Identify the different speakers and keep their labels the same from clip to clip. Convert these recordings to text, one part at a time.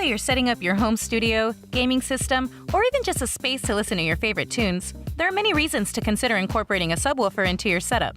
Speaker 1: you're setting up your home studio, gaming system, or even just a space to listen to your favorite tunes, there are many reasons to consider incorporating a subwoofer into your setup.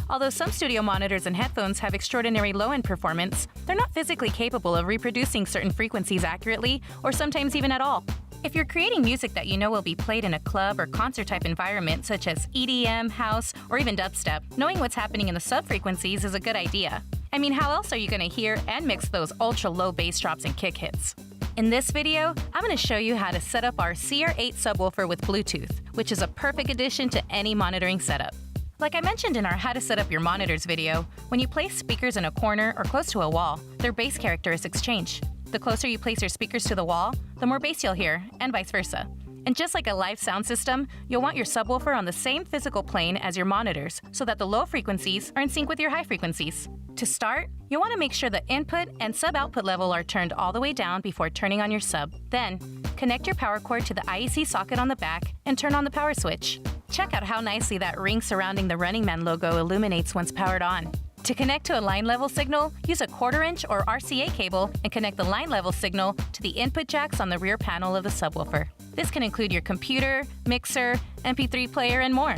Speaker 1: Although some studio monitors and headphones have extraordinary low-end performance, they're not physically capable of reproducing certain frequencies accurately or sometimes even at all. If you're creating music that you know will be played in a club or concert-type environment such as EDM, house, or even dubstep, knowing what's happening in the sub-frequencies is a good idea. I mean, how else are you going to hear and mix those ultra-low bass drops and kick hits? In this video, I'm going to show you how to set up our CR8 subwoofer with Bluetooth, which is a perfect addition to any monitoring setup. Like I mentioned in our How to Set Up Your Monitors video, when you place speakers in a corner or close to a wall, their bass characteristics change. The closer you place your speakers to the wall, the more bass you'll hear, and vice versa. And just like a live sound system, you'll want your subwoofer on the same physical plane as your monitors so that the low frequencies are in sync with your high frequencies. To start, you'll want to make sure the input and sub-output level are turned all the way down before turning on your sub. Then, connect your power cord to the IEC socket on the back and turn on the power switch. Check out how nicely that ring surrounding the Running Man logo illuminates once powered on. To connect to a line level signal, use a 1/4 inch or RCA cable and connect the line level signal to the input jacks on the rear panel of the subwoofer. This can include your computer, mixer, MP3 player, and more.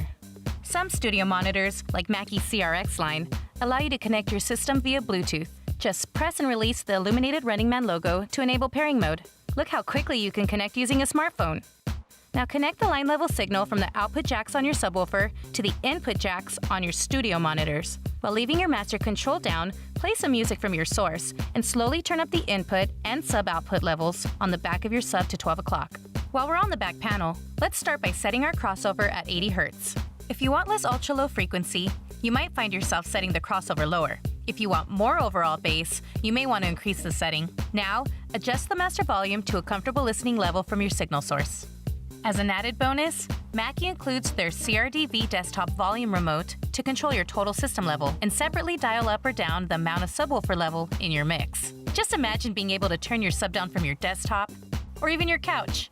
Speaker 1: Some studio monitors, like Mackie CR8S line, allow you to connect your system via Bluetooth. Just press and release the illuminated Running Man logo to enable pairing mode. Look how quickly you can connect using a smartphone. Now connect the line level signal from the output jacks on your subwoofer to the input jacks on your studio monitors. While leaving your master control down, play some music from your source and slowly turn up the input and sub-output levels on the back of your sub to 12 o'clock. While we're on the back panel, let's start by setting our crossover at 80 Hz. If you want less ultra-low frequency, you might find yourself setting the crossover lower. If you want more overall bass, you may want to increase the setting. Now, adjust the master volume to a comfortable listening level from your signal source. As an added bonus, Mackie includes their CRDV desktop volume remote to control your total system level and separately dial up or down the amount of subwoofer level in your mix. Just imagine being able to turn your sub down from your desktop or even your couch.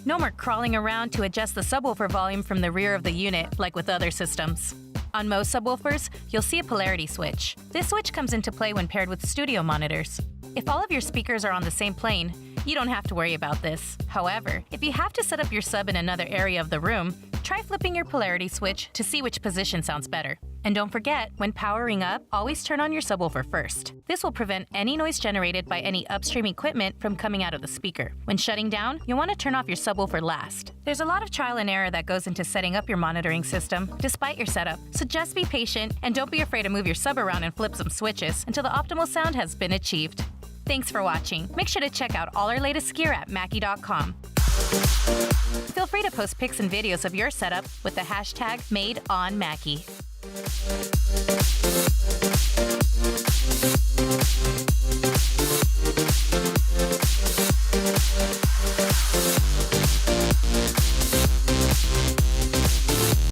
Speaker 1: No more crawling around to adjust the subwoofer volume from the rear of the unit like with other systems. On most subwoofers, you'll see a polarity switch. This switch comes into play when paired with studio monitors. If all of your speakers are on the same plane, you don't have to worry about this. However, if you have to set up your sub in another area of the room, try flipping your polarity switch to see which position sounds better. And don't forget, when powering up, always turn on your subwoofer first. This will prevent any noise generated by any upstream equipment from coming out of the speaker. When shutting down, you'll want to turn off your subwoofer last. There's a lot of trial and error that goes into setting up your monitoring system, despite your setup, so just be patient and don't be afraid to move your sub around and flip some switches until the optimal sound has been achieved. Thanks for watching. Make sure to check out all our latest gear at Mackie.com. Feel free to post pics and videos of your setup with the hashtag #MadeOnMackie.